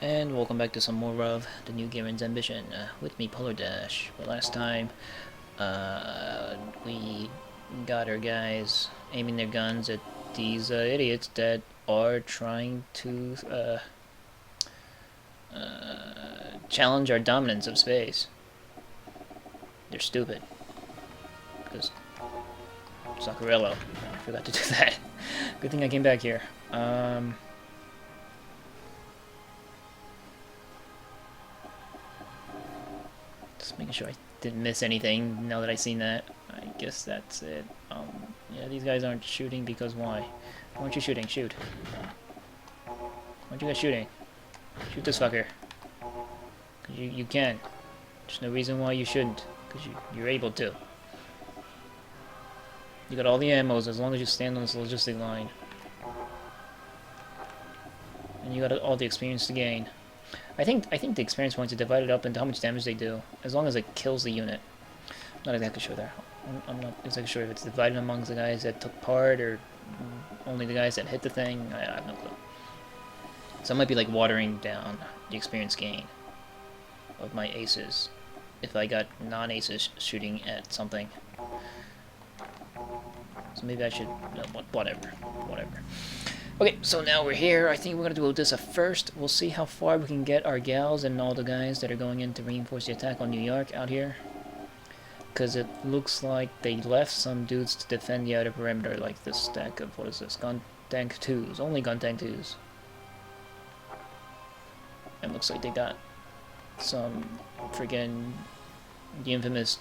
And welcome back to some more of the new Giren's Ambition with me, PolarDash. But last time, we got our guys aiming their guns at these idiots that are trying to challenge our dominance of space. They're stupid. Because Zuccarello, I forgot to do that. Good thing I came back here. Just making sure I didn't miss anything now that I've seen that. I guess that's it. Yeah, these guys aren't shooting because why? Why aren't you shooting? Shoot. Why aren't you guys shooting? Shoot this fucker. Cause you can. There's no reason why you shouldn't. Because you're able to. You got all the ammos as long as you stand on this logistic line. And you got all the experience to gain. I think the experience points are divided up into how much damage they do, as long as it kills the unit. I'm not exactly sure there. I'm not exactly sure if it's divided amongst the guys that took part or only the guys that hit the thing. I have no clue. So it might be like watering down the experience gain of my aces if I got non-aces shooting at something. So maybe I should... whatever. Okay, so now we're here. I think we're going to do Odessa first. We'll see how far we can get our gals and all the guys that are going in to reinforce the attack on New York out here. Because it looks like they left some dudes to defend the outer perimeter, like this stack of, what is this, gun tank 2s. Only gun tank 2s. And looks like they got some friggin' the infamous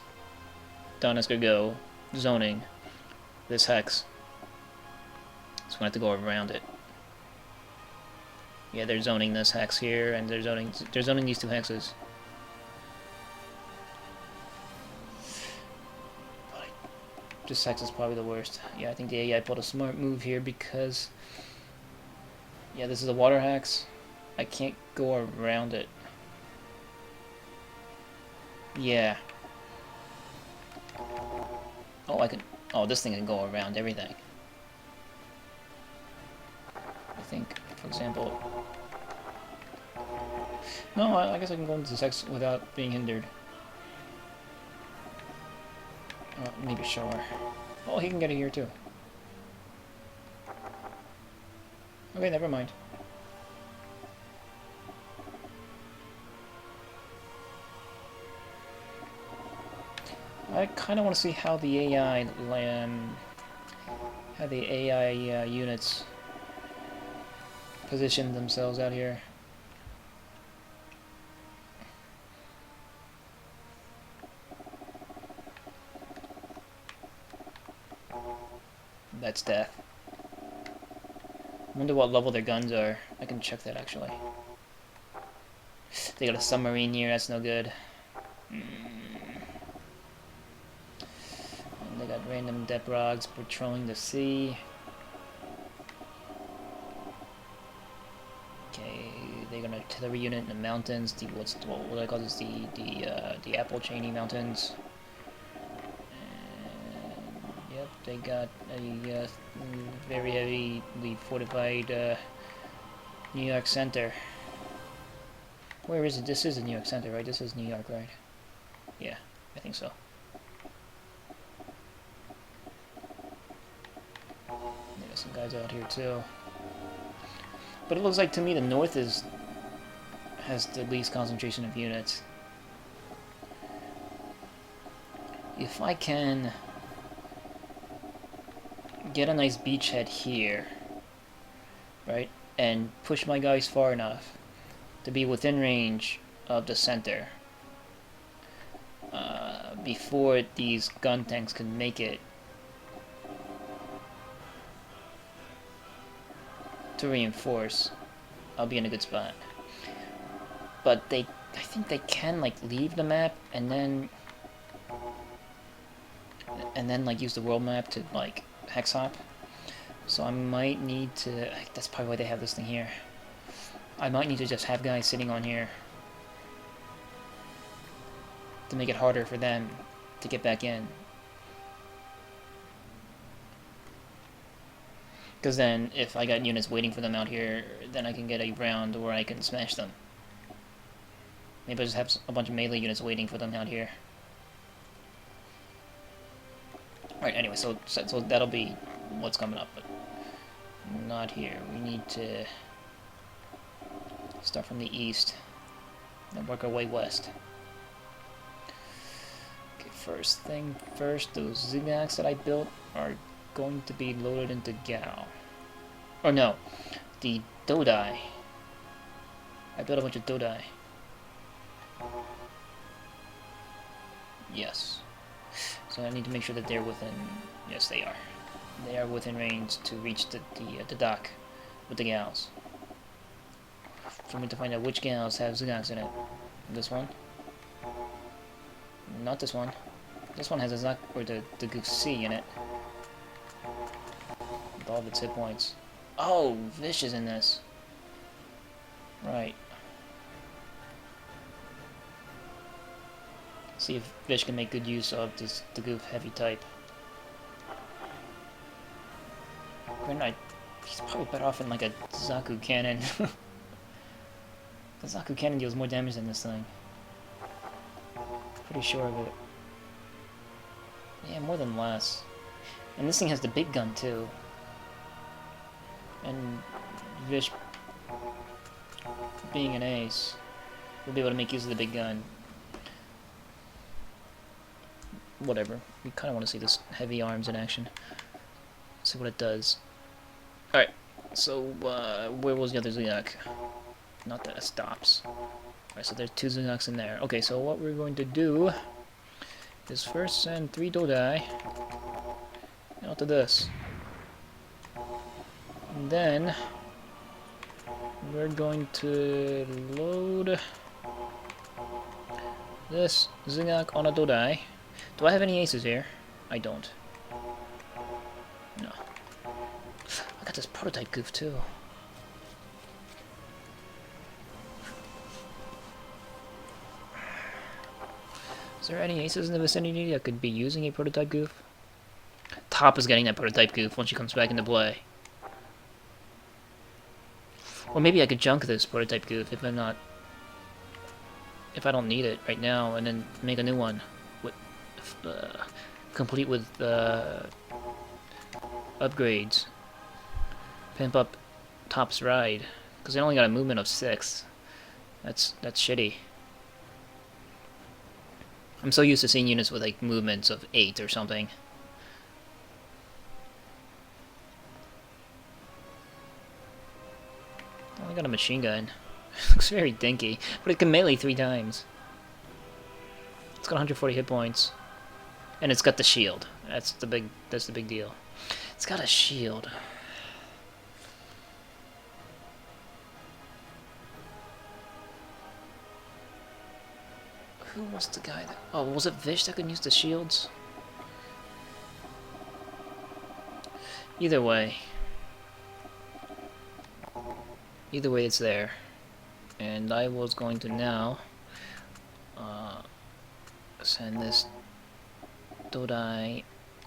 Donetsk Go zoning this hex. So we have to go around it. Yeah, they're zoning this hex here, and they're zoning these two hexes. This hex is probably the worst. Yeah, I think the AI pulled a smart move here because... yeah, this is a water hex. I can't go around it. Yeah. Oh, I can... oh, this thing can go around everything. I think, for example... no, I guess I can go into this hex without being hindered. Maybe shower. Oh, he can get it here too. Okay, never mind. I kind of want to see how the AI units position themselves out here. That's death. I wonder what level their guns are. I can check that actually. They got a submarine here, that's no good. And they got random Deprogs patrolling the sea. Okay, they got an artillery unit in the mountains. The what do I call this? The Apple Cheney Mountains. Yep, they got a very heavily fortified New York Center. Where is it? This is the New York Center, right? This is New York, right? Yeah, I think so. There's some guys out here too. But it looks like to me the north has the least concentration of units. If I can get a nice beachhead here, right, and push my guys far enough to be within range of the center before these gun tanks can make it to reinforce, I'll be in a good spot. But I think they can like leave the map and then like use the world map to like hex hop. So I might need to... that's probably why they have this thing here. I might need to just have guys sitting on here to make it harder for them to get back in. Because then, if I got units waiting for them out here, then I can get a round where I can smash them Maybe I just have a bunch of melee units waiting for them out here. Alright, anyway, so that'll be what's coming up, but not here. We need to start from the east and work our way west. Okay, first thing first, those zigzags that I built are going to be loaded into Gao. Or no, the Dodai. I built a bunch of Dodai. Yes. So I need to make sure that they're within... Yes, they are. They are within range to reach the dock with the gals. So we need to find out which gals have zigzags in it. This one? Not this one. This one has a Zak or the Goose C in it. With all of its hit points. Oh, Vish is in this. Right. See if Vish can make good use of this the Goof heavy type. He's probably better off in like a Zaku cannon. The Zaku cannon deals more damage than this thing. Pretty sure of it. Yeah, more than less. And this thing has the big gun too. And Vish, being an ace, will be able to make use of the big gun. Whatever. We kind of want to see this heavy arms in action. See what it does. Alright, so where was the other Zuyak? Not that it stops. Alright, so there's 2 Zuyaks in there. Okay, so what we're going to do is first send 3 Dodai out to this. And then we're going to load this Zuyak on a Dodai. Do I have any aces here? I don't. No. I got this prototype goof too. Is there any aces in the vicinity that could be using a prototype goof? Top is getting that prototype goof once she comes back into play. Or maybe I could junk this prototype goof if I'm not... if I don't need it right now, and then make a new one. Complete with upgrades. Pimp up Top's ride, because they only got a movement of 6. That's shitty. I'm so used to seeing units with like movements of 8 or something. Only got a machine gun. Looks very dinky, but it can melee 3 times. It's got 140 hit points. And it's got the shield. That's the big deal. It's got a shield. Who was the guy that... Oh, was it Vish that could use the shields? Either way. Either way, it's there. And I was going to now send this Dodai...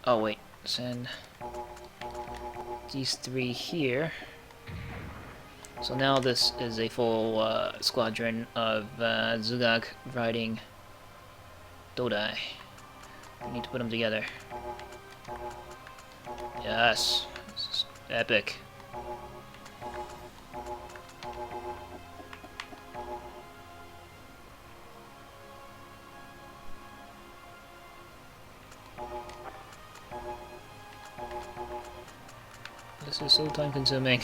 Oh wait, send these 3 here. So now this is a full squadron of Zugak riding Dodai. We need to put them together. Yes, this is epic. This is so time consuming.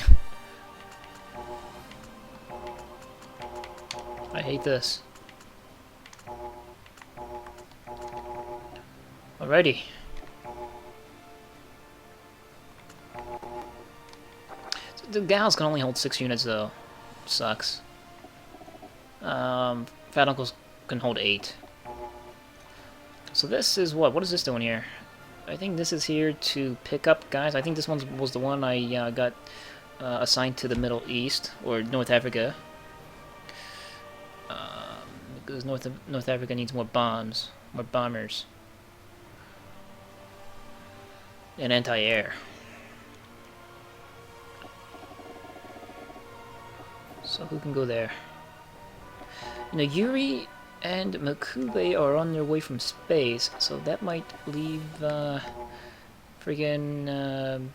I hate this. Alrighty. So the gals can only hold 6 units though. Sucks. Fat Uncles can hold 8. So this is what? What is this doing here? I think this is here to pick up guys. I think this one was the one I got assigned to the Middle East or North Africa. Because North Africa needs more bombs, more bombers, and anti-air. So who can go there? You know, Yuri and Makube are on their way from space, so that might leave, friggin',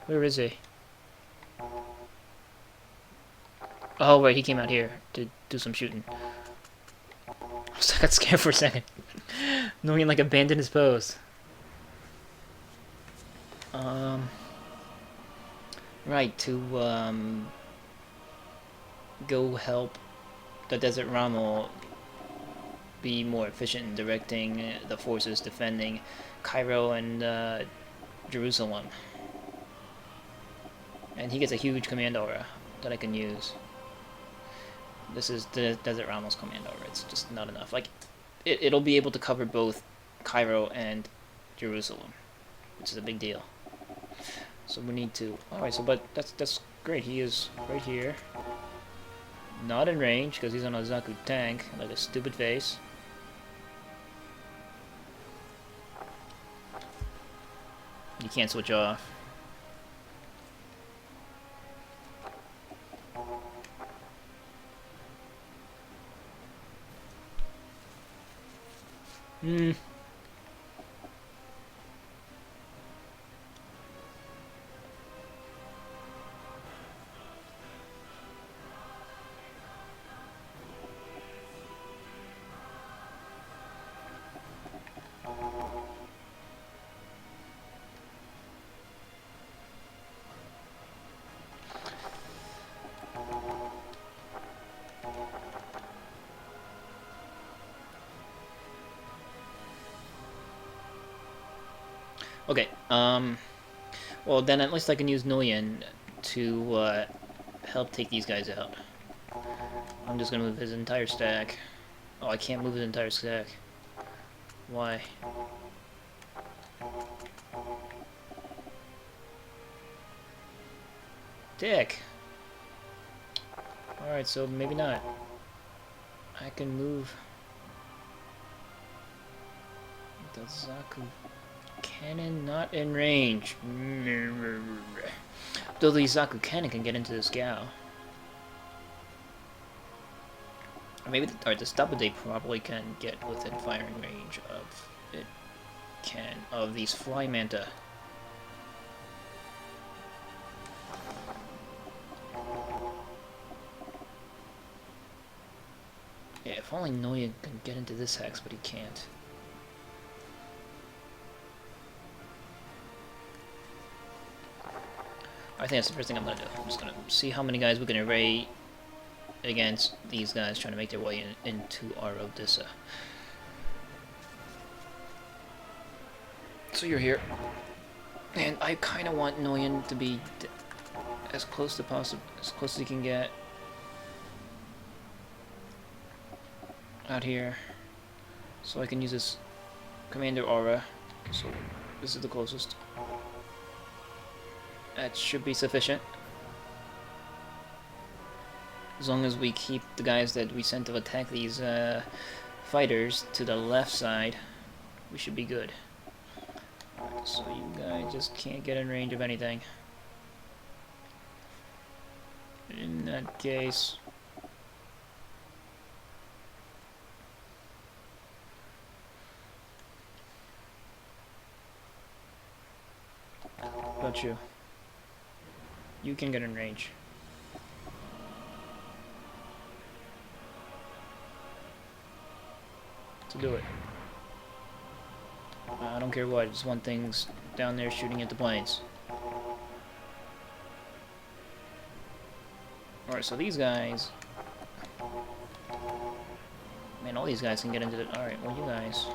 where is he? Oh, wait, he came out here to do some shooting. I got scared for a second. Knowing like abandoned his post. Right, to, go help the Desert Rommel be more efficient in directing the forces defending Cairo and, Jerusalem. And he gets a huge command aura that I can use. This is the Desert Romel's command aura. It's just not enough. Like, it'll be able to cover both Cairo and Jerusalem, which is a big deal. So we need to. Alright, so but that's great. He is right here. Not in range, because he's on a Zaku tank, like a stupid face. You can't switch off. Okay, well then at least I can use Nguyen to, help take these guys out. I'm just gonna move his entire stack. Oh, I can't move his entire stack. Why? Dick! Alright, so maybe not. I can move the Zaku Cannon not in range. Though the Zaku Cannon can get into this Gao. Or maybe the Stabade probably can get within firing range of it. Of these Fly Manta. Yeah, if only Noya can get into this hex, but he can't. I think that's the first thing I'm gonna do. I'm just gonna see how many guys we can array against these guys trying to make their way into our Odessa. So you're here, and I kind of want Nguyen to be as close to possible, as close as he can get out here, so I can use this Commander Aura. So this is the closest. That should be sufficient. As long as we keep the guys that we sent to attack these fighters to the left side, we should be good. Right, so you guys just can't get in range of anything. In that case... How about you? You can get in range. To do it. I don't care what, I just want things down there shooting at the planes. Alright, so these guys... Man, all these guys can get into the... Alright, well you guys...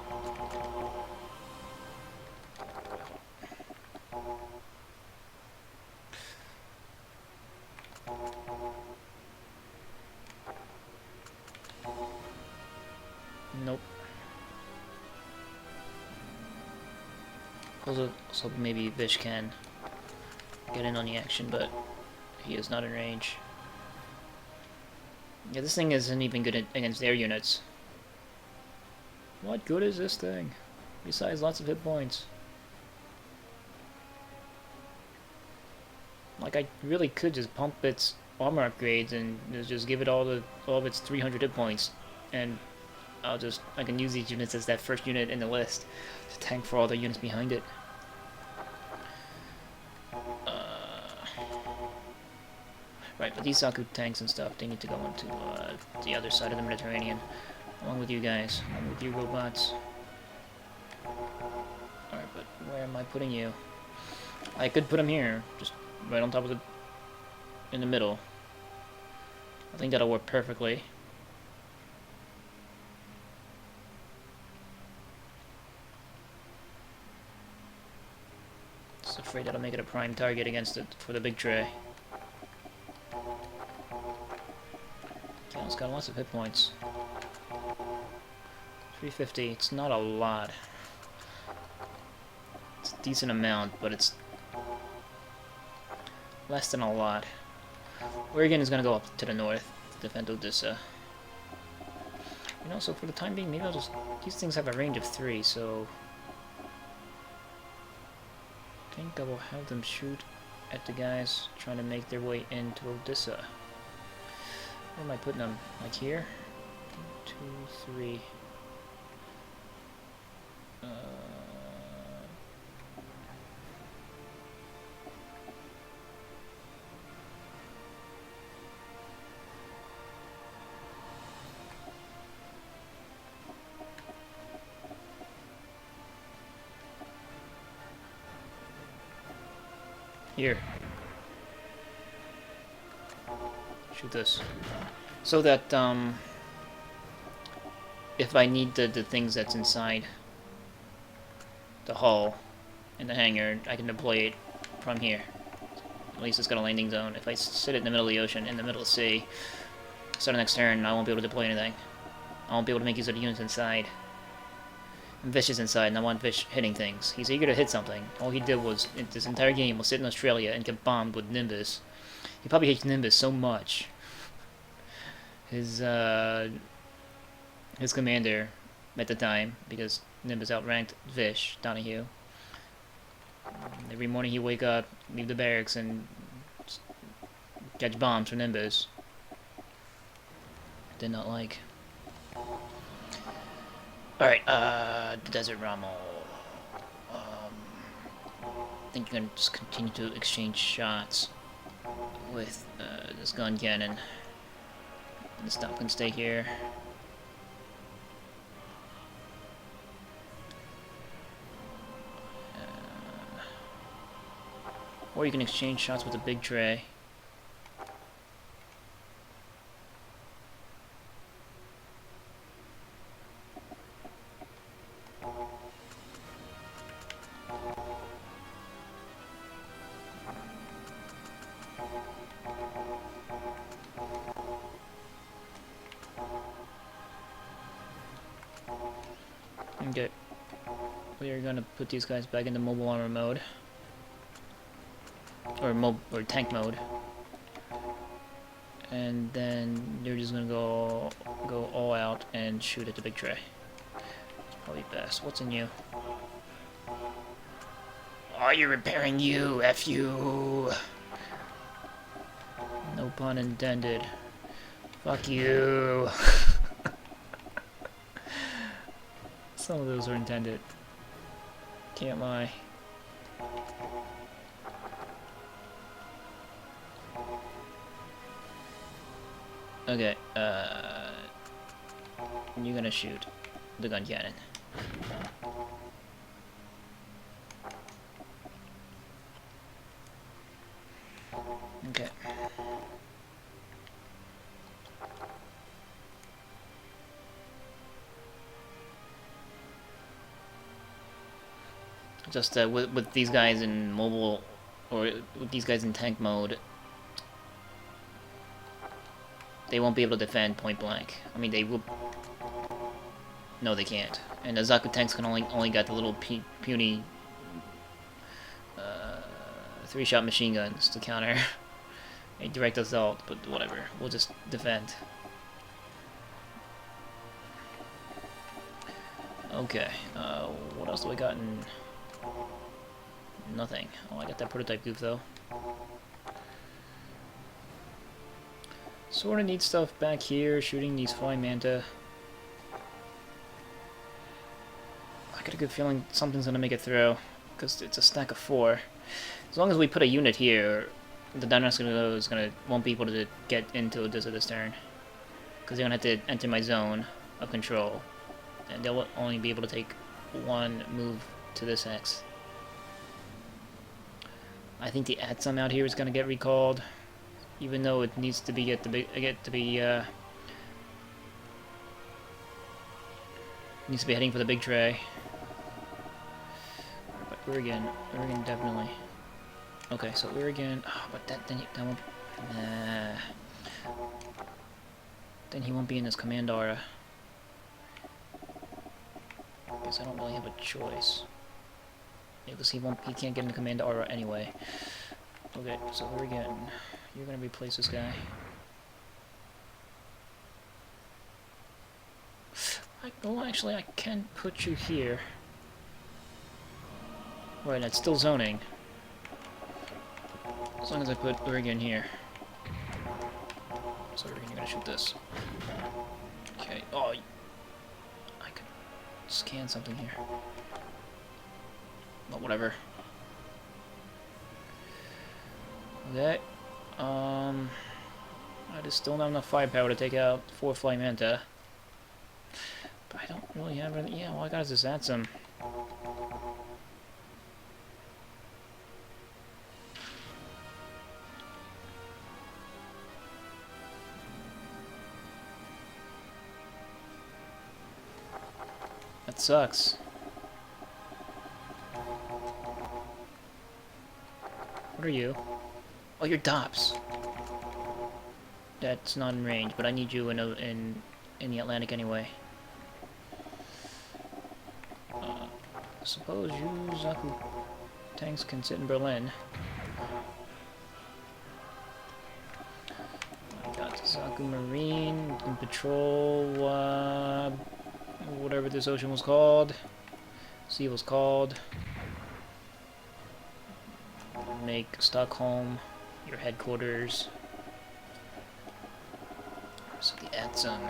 Nope. Also, maybe Vish can get in on the action, but he is not in range. Yeah, this thing isn't even good against their units. What good is this thing? Besides lots of hit points. Like, I really could just pump its armor upgrades and just give it all of its 300 hit points, and I can use these units as that first unit in the list to tank for all the units behind it. Right, but these Zaku tanks and stuff, they need to go into the other side of the Mediterranean, along with you guys, along with you robots. Alright, but where am I putting you? I could put them here, just right on top of in the middle. I think that'll work perfectly. Just afraid that'll make it a prime target against it for the big tray. Okay, it's got lots of hit points. 350, it's not a lot. It's a decent amount, but it's less than a lot. Oregon is going to go up to the north to defend Odessa. You know, so for the time being, maybe I'll just... These things have a range of 3, so... I think I will have them shoot at the guys trying to make their way into Odessa. Where am I putting them? Like here? 1, 2, 3... Here. Shoot this. So that, if I need the things that's inside the hull in the hangar, I can deploy it from here. At least it's got a landing zone. If I sit it in the middle of the ocean, in the middle of the sea, start the next turn, I won't be able to deploy anything. I won't be able to make use of the units inside. And Vish is inside, and I want Vish hitting things. He's eager to hit something. All he did was, this entire game, was sit in Australia and get bombed with Nimbus. He probably hates Nimbus so much. His commander, at the time, because Nimbus outranked Vish, Donahue. Every morning he'd wake up, leave the barracks, and catch bombs from Nimbus. Did not like. Alright, the Desert Rommel. I think you're gonna just continue to exchange shots with this gun cannon. The stop can stay here. Or you can exchange shots with a big tray. Okay. We are gonna put these guys back into mobile armor mode. Or tank mode. And then they're just gonna go all out and shoot at the big tray. It's probably best. What's in you? Are you repairing you? F you! No pun intended. Fuck you! Some of those are intended. Can't lie. Okay, you're gonna shoot the gun cannon. Okay. Just with these guys in mobile, or with these guys in tank mode, they won't be able to defend point blank. I mean, they will. No, they can't. And the Zaku tanks can only got the little puny 3-shot machine guns to counter a direct assault. But whatever, we'll just defend. Okay. What else do I got in? Nothing. Oh, I got that prototype goof though. Sort of need stuff back here, shooting these flying manta. I got a good feeling something's gonna make it through, because it's a stack of 4. As long as we put a unit here, the dinosaur won't be able to get into Odessa this turn. Because they're gonna have to enter my zone of control. And they'll only be able to take 1 move to this X. I think the Atsum out here is gonna get recalled. Even though it needs to be needs to be heading for the big tray. But Oregon definitely. Okay, so Oregon, but that won't. Nah. Then he won't be in his command aura. Guess I don't really have a choice. Yeah, because he can't get in the command aura anyway. Okay, so Oregon, you're gonna replace this guy. Actually, I can put you here. Right, that's still zoning. As long as I put Oregon here. So Oregon, you're gonna shoot this. Okay. Oh, I could scan something here. But whatever. Okay. I just still not enough firepower to take out 4 flying manta. But I don't really have any. Yeah, all I got is this Atsum. That sucks. What are you? Oh, you're Dops. That's not in range, but I need you in the Atlantic anyway. Suppose you Zaku tanks can sit in Berlin. I got Zaku Marine can patrol whatever this ocean was called. Sea was called. Make Stockholm your headquarters. So the Atsum.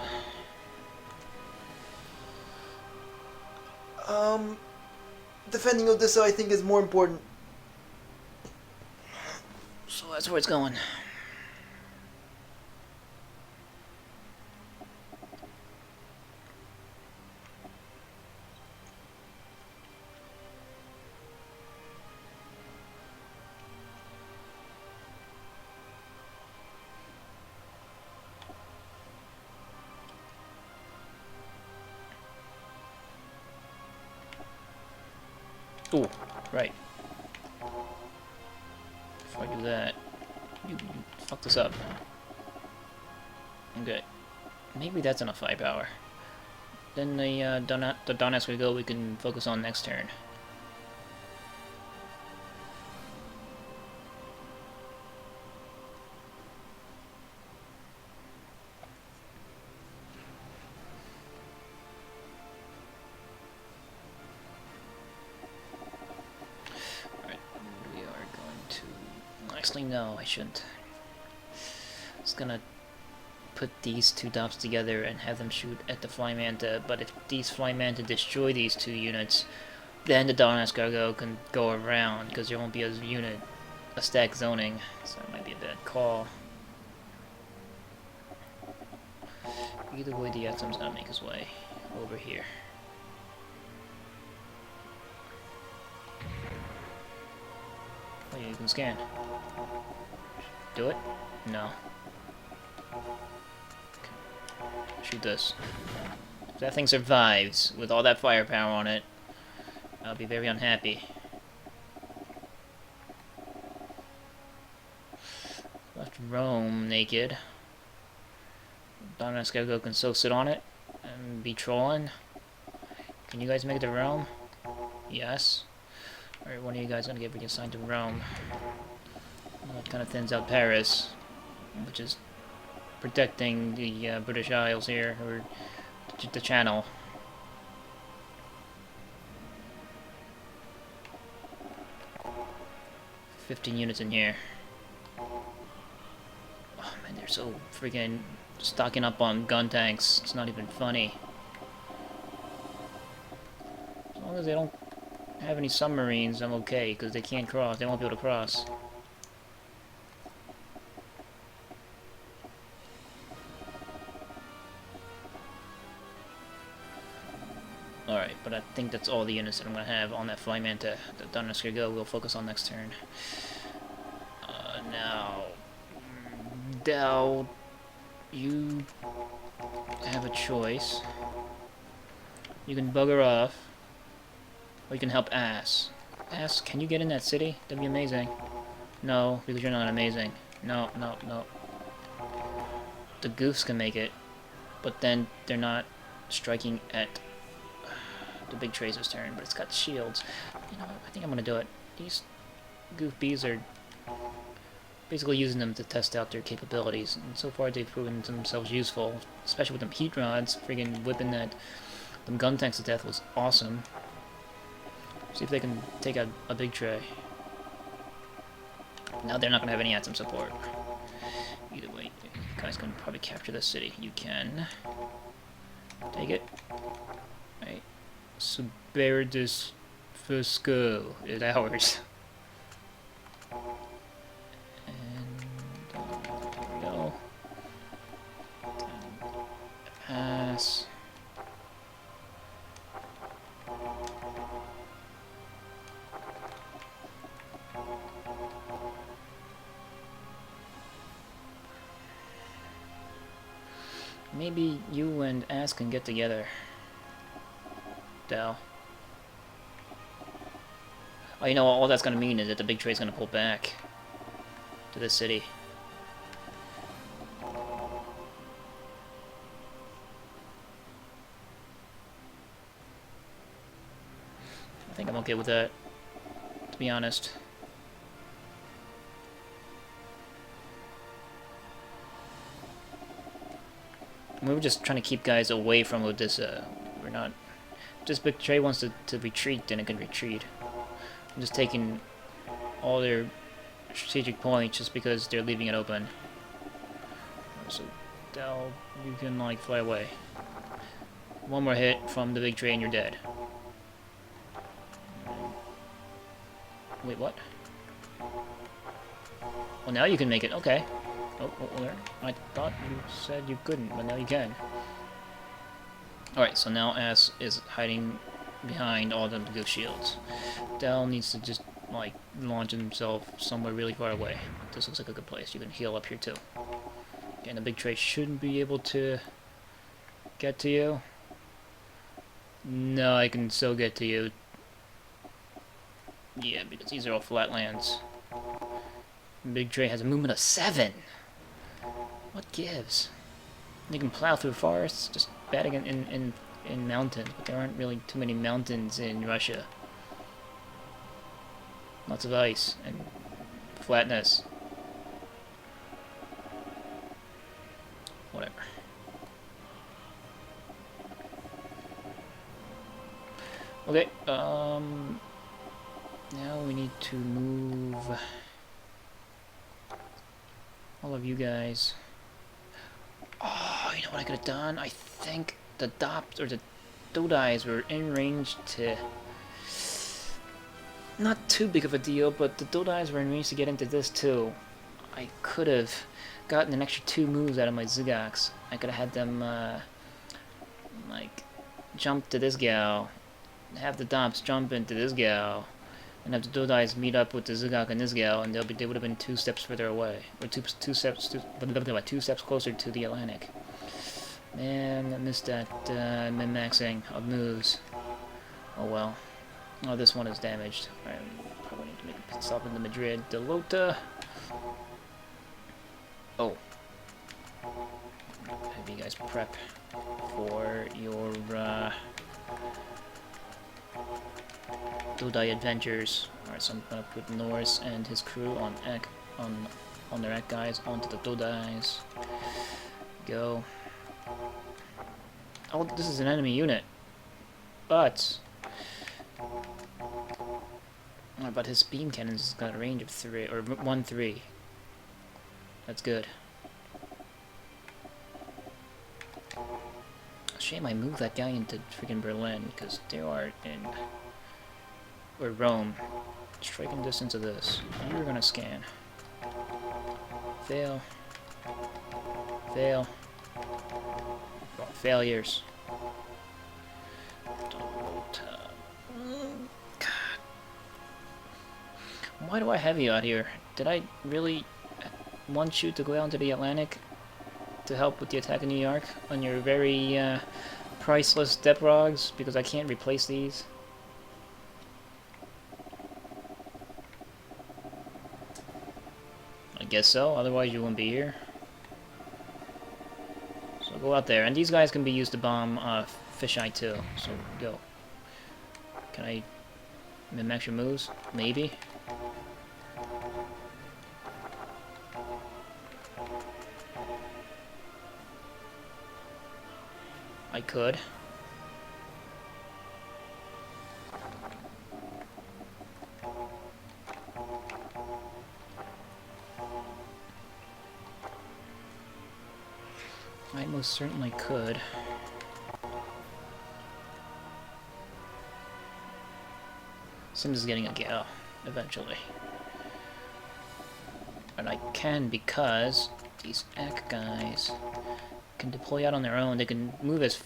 Defending Odessa, I think, is more important. So that's where it's going. Oh, right. If I do that, you fuck this up. Okay. Maybe that's enough firepower. Then the Donetsk we go, we can focus on next turn. Actually, no, I shouldn't. I was gonna put these 2 Dops together and have them shoot at the Fly Manta, but if these Fly Manta destroy these 2 units, then the Donetsk cargo can go around, because there won't be a stack zoning, so it might be a bad call. Either way, the Atsum's gonna make his way over here. Oh yeah, you can scan. Do it? No. Okay. Shoot this. If that thing survives with all that firepower on it, I'll be very unhappy. Left Rome naked. Donetsk cargo can so sit on it and be trolling. Can you guys make it to Rome? Yes. Alright, one of you guys gonna get reassigned to Rome. That kind of thins out Paris, which is protecting the British Isles here, or the Channel. "15 units in here. Oh man, they're so freaking stocking up on gun tanks. It's not even funny. As long as they don't have any submarines, I'm okay, because they can't cross. They won't be able to cross. Alright, but I think that's all the units that I'm going to have on that Flymanta. The Thunderstruck go, we'll focus on next turn. Now, Dell, you have a choice. You can bugger off, or you can help Ass. Ass, can you get in that city? That'd be amazing. No, because you're not amazing. No, no, no. The Goofs can make it, but then they're not striking at the big Tracer's turn, but it's got shields. You know, I think I'm gonna do it. These Goof Bees are basically using them to test out their capabilities, and so far they've proven themselves useful, especially with them heat rods. Friggin' whipping them gun tanks to death was awesome. See if they can take out a big tray. Now they're not gonna have any atom support. Either way, you guys can probably capture the city. You can take it. Right. Suberdis Fusco is ours. There we go. Pass. Maybe you and Ass can get together. Dell. Oh, you know what? All that's gonna mean is that the big tray's gonna pull back to the city. I think I'm okay with that, to be honest. We were just trying to keep guys away from Odessa. We're not... Just Big Tray wants to retreat, then it can retreat. I'm just taking all their strategic points just because they're leaving it open. So, Dell, you can, like, fly away. One more hit from the Big Tray and you're dead. Wait, what? Well, now you can make it. Okay. Oh, there. I thought you said you couldn't, but now you can. Alright, so now Ass is hiding behind all the Goof shields. Dell needs to just, like, launch himself somewhere really far away. This looks like a good place. You can heal up here, too. Okay, and the big tray shouldn't be able to get to you. No, I can still get to you. Yeah, because these are all flatlands. Big Tray has a movement of 7. What gives? You can plow through forests, just bad in mountains, but there aren't really too many mountains in Russia. Lots of ice and flatness. Whatever. Okay, now we need to move all of you guys. Oh, you know what I could have done? I think the Dops or the Dodais were in range to... Not too big of a deal, but the Dodais were in range to get into this too. I could have gotten an extra 2 moves out of my Zigaks. I could have had them, like, jump to this gal, have the Dops jump into this gal, and have the Dodais meet up with the Zigak and this gal, and they would have been 2 steps further away, or two steps closer to the Atlantic. Man, I missed that min-maxing of moves. Oh well. Oh, this one is damaged. Alright, probably need to make a pit stop into Madrid. Delota. Oh. Have you guys prep for your Dodai adventures. Alright, so I'm gonna put Norris and his crew on their Ek guys onto the Dodais. Go. Oh, this is an enemy unit. But his beam cannons has got a range of 3 or 1-3. That's good. Shame I moved that guy into freaking Berlin, because they are in... or Rome. Striking distance of this. You're gonna scan. Fail. Fail. Oh, failures. God. Why do I have you out here? Did I really want you to go out into the Atlantic to help with the attack of New York on your very priceless Deprogs? Because I can't replace these. I guess so, otherwise you wouldn't be here. So go out there, and these guys can be used to bomb fisheye too, so go. Can I min-max your moves? Maybe? I could. I most certainly could. Sims is getting a gal, eventually. And I can because these Ek guys can deploy out on their own. They can move as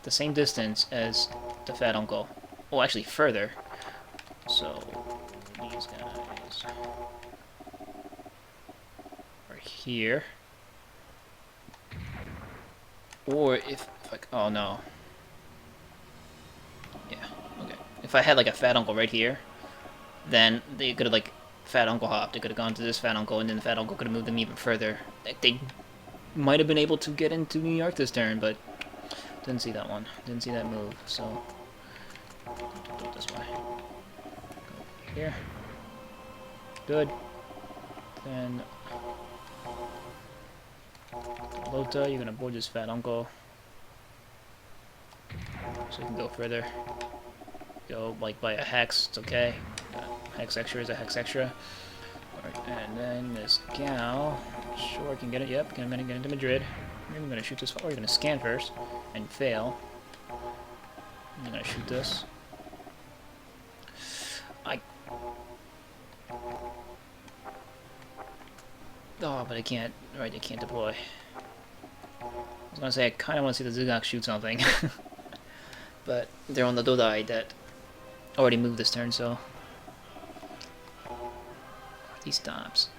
the same distance as the Fat Uncle. Oh, actually further. So, these guys are here. Or if like, oh no. Yeah, okay. If I had like a Fat Uncle right here, then they could have like Fat Uncle hopped. They could have gone to this Fat Uncle, and then the Fat Uncle could have moved them even further. They might have been able to get into New York this turn, but didn't see that one. Didn't see that move, so do it this way. Go here. Good. Then Lota, you're gonna board this Fat Uncle. So you can go further. Go like by a hex, it's okay. Hex extra is a hex extra. Alright, and then this gal, sure I can get it, yep, get into Madrid. I'm gonna shoot this, or you're gonna scan first, and fail. I'm gonna shoot this. Oh, but I can't, right, I can't deploy. I was gonna say, I kinda wanna see the Zugak shoot something. But they're on the Dodai that already moved this turn, so... These stops.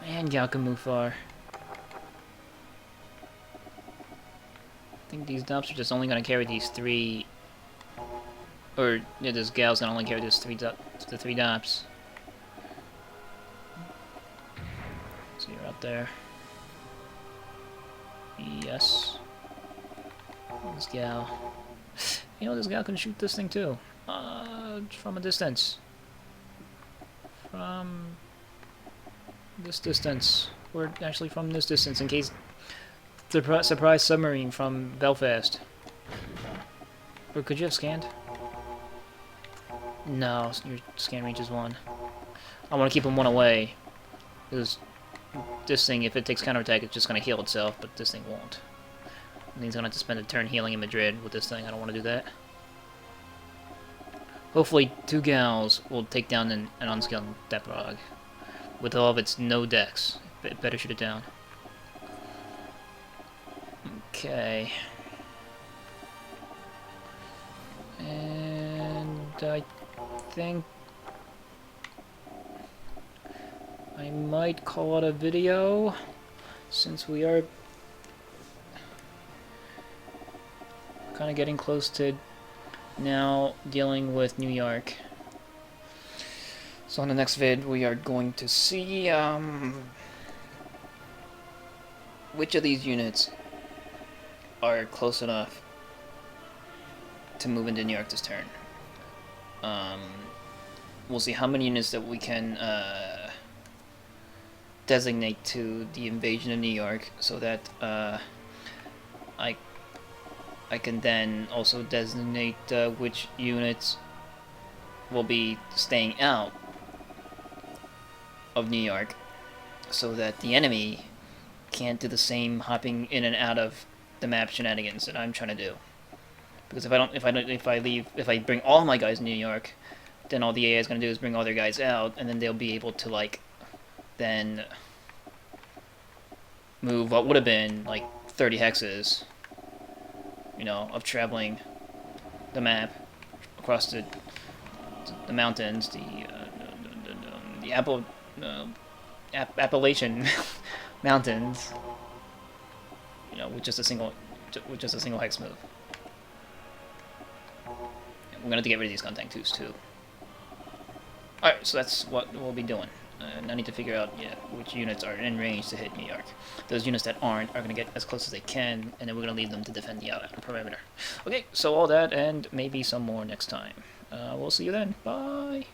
Man, Gal can move far. I think these dops are just only gonna carry these three... Or, yeah, this Gal's gonna only carry these the three dops. So you're out there. Yes. This gal. You know, this gal can shoot this thing too. From a distance. From this distance. Or actually from this distance, in case surprise submarine from Belfast. Or could you have scanned? No, your scan range is 1. I want to keep him 1 away. Because this thing, if it takes counterattack, it's just going to heal itself, but this thing won't. And he's going to have to spend a turn healing in Madrid with this thing. I don't want to do that. Hopefully 2 gals will take down an unskilled Deprog. With all of its no decks. Better shoot it down. Okay. And I think I might call it a video, since we are kind of getting close to now dealing with New York. So on the next vid we are going to see which of these units are close enough to move into New York this turn. We'll see how many units that we can designate to the invasion of New York, so that I can then also designate which units will be staying out of New York, so that the enemy can't do the same hopping in and out of the map shenanigans that I'm trying to do. Because if I bring all my guys in New York, then all the AI is gonna do is bring all their guys out, and then they'll be able to like then move what would have been like 30 hexes, you know, of traveling the map across the mountains, the Appalachian mountains, you know, with just a single hex move. And we're gonna have to get rid of these Guntank 2s too. Alright, so that's what we'll be doing. I need to figure out which units are in range to hit New York. Those units that aren't are going to get as close as they can, and then we're going to leave them to defend the outer perimeter. Okay, so all that and maybe some more next time. We'll see you then. Bye!